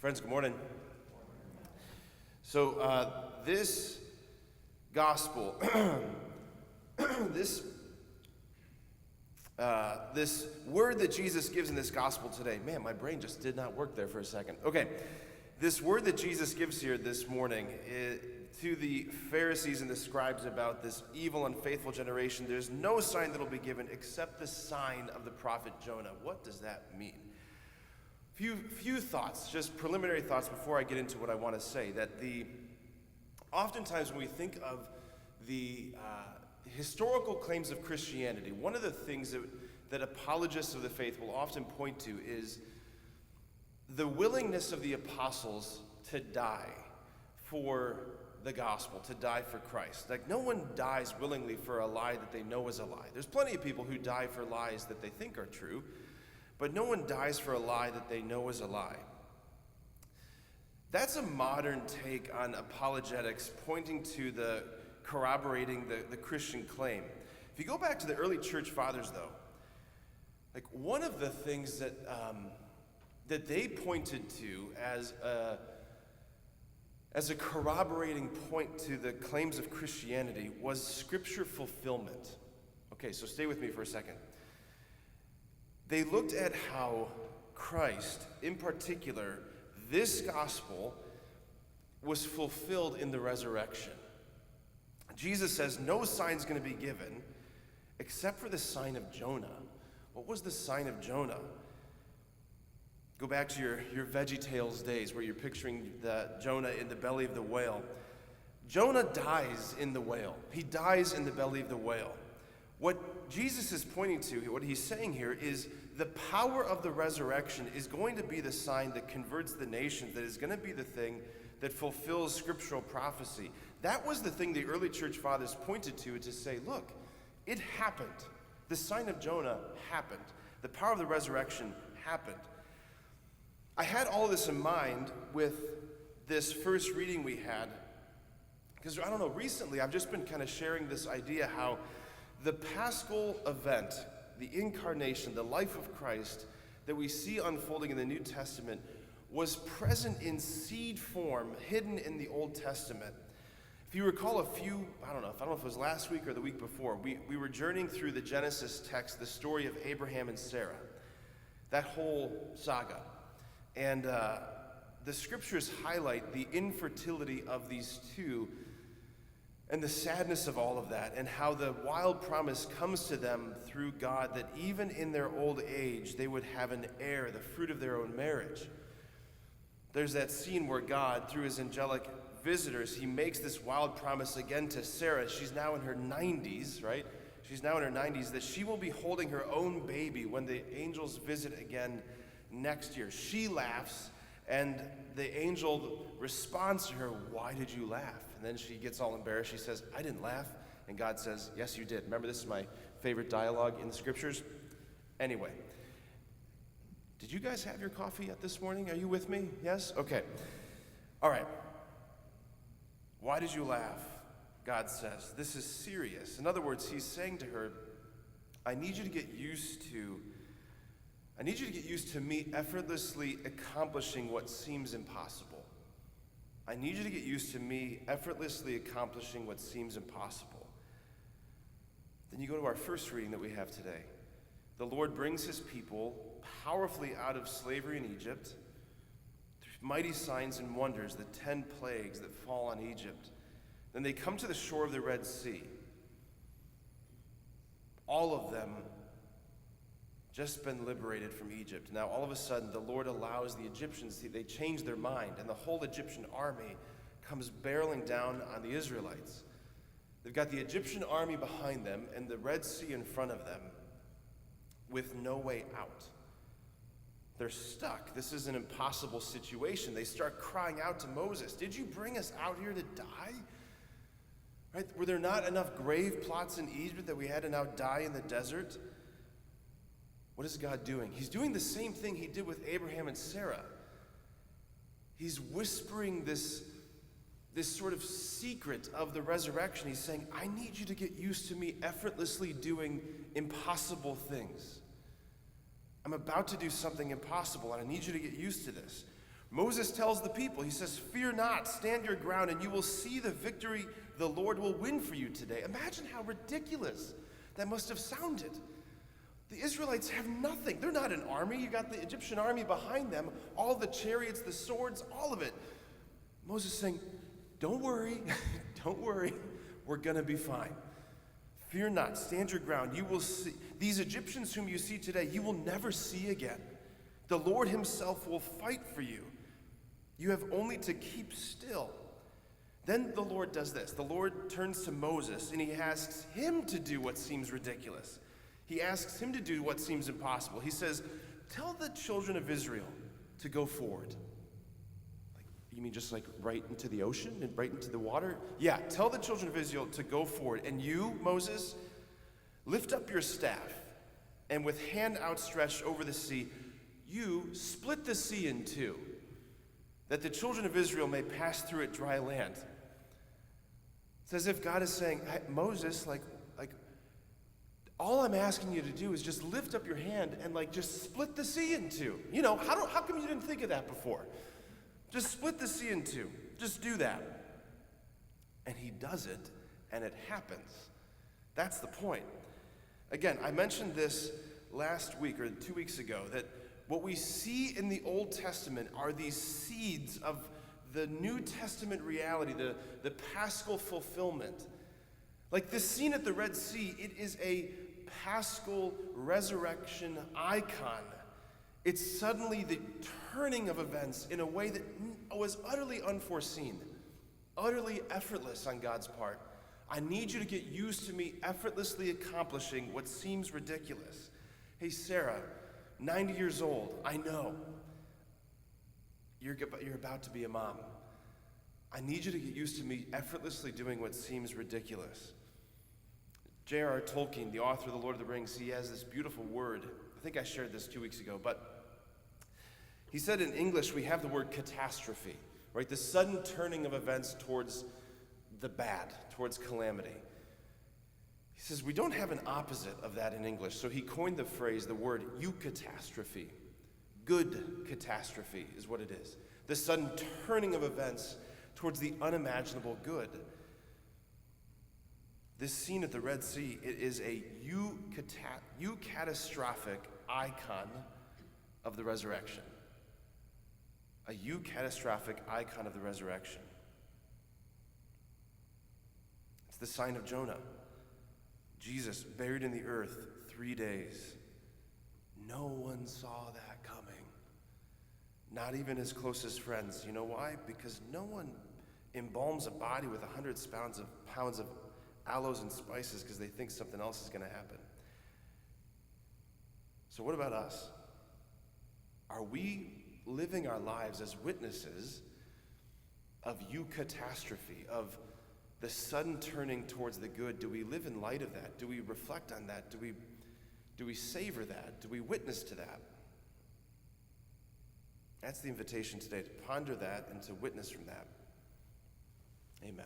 Friends, good morning. So this gospel, this word that Jesus gives in this gospel today, man, my brain just did not work there for a second. Okay, this word that Jesus gives here this morning to the Pharisees and the scribes about this evil, unfaithful generation, there's no sign that will be given except the sign of the prophet Jonah. What does that mean? Few thoughts, just preliminary thoughts before I get into what I want to say. That oftentimes when we think of the historical claims of Christianity, one of the things that apologists of the faith will often point to is the willingness of the apostles to die for the gospel, to die for Christ. Like, no one dies willingly for a lie that they know is a lie. There's plenty of people who die for lies that they think are true, but no one dies for a lie that they know is a lie. That's a modern take on apologetics, pointing to corroborating the Christian claim. If you go back to the early church fathers, though, like one of the things that they pointed to as a corroborating point to the claims of Christianity was scripture fulfillment. Okay, so stay with me for a second. They looked at how Christ, in particular, this gospel, was fulfilled in the resurrection. Jesus says no sign's going to be given except for the sign of Jonah. What was the sign of Jonah? Go back to your VeggieTales days where you're picturing Jonah in the belly of the whale. Jonah dies in the whale. He dies in the belly of the whale. What Jesus is pointing to, what he's saying here, is the power of the resurrection is going to be the sign that converts the nations, that is going to be the thing that fulfills scriptural prophecy. That was the thing the early church fathers pointed to say, look, it happened. The sign of Jonah happened. The power of the resurrection happened. I had all this in mind with this first reading we had, because I don't know, recently I've just been kind of sharing this idea how the Paschal event, the incarnation, the life of Christ that we see unfolding in the New Testament was present in seed form, hidden in the Old Testament. If you recall I don't know if it was last week or the week before, we were journeying through the Genesis text, the story of Abraham and Sarah, that whole saga. And the scriptures highlight the infertility of these two and the sadness of all of that, and how the wild promise comes to them through God that even in their old age, they would have an heir, the fruit of their own marriage. There's that scene where God, through his angelic visitors, he makes this wild promise again to Sarah. She's now in her 90s, right? She's now in her 90s, that she will be holding her own baby when the angels visit again next year. She laughs, and the angel responds to her, "Why did you laugh?" And then she gets all embarrassed. She says, "I didn't laugh." And God says, "Yes, you did." Remember, this is my favorite dialogue in the scriptures. Anyway, did you guys have your coffee yet this morning? Are you with me? Yes? Okay. All right. Why did you laugh? God says. This is serious. In other words, he's saying to her, I need you to get used to me effortlessly accomplishing what seems impossible. I need you to get used to me effortlessly accomplishing what seems impossible. Then you go to our first reading that we have today. The Lord brings his people powerfully out of slavery in Egypt, through mighty signs and wonders, the 10 plagues that fall on Egypt. Then they come to the shore of the Red Sea. All of them just been liberated from Egypt. Now, all of a sudden, the Lord allows the Egyptians, they change their mind, and the whole Egyptian army comes barreling down on the Israelites. They've got the Egyptian army behind them and the Red Sea in front of them with no way out. They're stuck. This is an impossible situation. They start crying out to Moses, "Did you bring us out here to die? Right? Were there not enough grave plots in Egypt that we had to now die in the desert?" What is God doing? He's doing the same thing he did with Abraham and Sarah. He's whispering this sort of secret of the resurrection. He's saying, I need you to get used to me effortlessly doing impossible things. I'm about to do something impossible, and I need you to get used to this. Moses tells the people, he says, "Fear not, stand your ground, and you will see the victory the Lord will win for you today." Imagine how ridiculous that must have sounded. The Israelites have nothing. They're not an army. You got the Egyptian army behind them, all the chariots, the swords, all of it. Moses saying, don't worry, don't worry, we're going to be fine. Fear not, stand your ground. You will see, these Egyptians whom you see today, you will never see again. The Lord himself will fight for you. You have only to keep still. Then the Lord does this. The Lord turns to Moses and he asks him to do what seems ridiculous. He asks him to do what seems impossible. He says, tell the children of Israel to go forward. You mean just like right into the ocean and right into the water? Yeah, tell the children of Israel to go forward. And you, Moses, lift up your staff, and with hand outstretched over the sea, you split the sea in two, that the children of Israel may pass through it dry land. It's as if God is saying, hey, Moses, all I'm asking you to do is just lift up your hand and just split the sea in two. How come you didn't think of that before? Just split the sea in two. Just do that. And he does it, and it happens. That's the point. Again, I mentioned this last week or 2 weeks ago, that what we see in the Old Testament are these seeds of the New Testament reality, the Paschal fulfillment. Like this scene at the Red Sea, it is a Paschal resurrection icon. It's suddenly the turning of events in a way that was utterly unforeseen, utterly effortless on God's part. I need you to get used to me effortlessly accomplishing what seems ridiculous. Hey, Sarah, 90 years old, I know. You're about to be a mom. I need you to get used to me effortlessly doing what seems ridiculous. J.R.R. Tolkien, the author of The Lord of the Rings, he has this beautiful word. I think I shared this 2 weeks ago, but he said in English we have the word catastrophe, right? The sudden turning of events towards the bad, towards calamity. He says we don't have an opposite of that in English, so he coined the phrase, the word eucatastrophe. Good catastrophe is what it is. The sudden turning of events towards the unimaginable good. This scene at the Red Sea, it is a eucatastrophic icon of the resurrection. A eucatastrophic icon of the resurrection. It's the sign of Jonah. Jesus buried in the earth 3 days. No one saw that coming. Not even his closest friends. You know why? Because no one embalms a body with 100 pounds of aloes and spices because they think something else is going to happen. So what about us? Are we living our lives as witnesses of eucatastrophe, of the sudden turning towards the good? Do we live in light of that? Do we reflect on that? Do we savor that? Do we witness to that? That's the invitation today, to ponder that and to witness from that. Amen.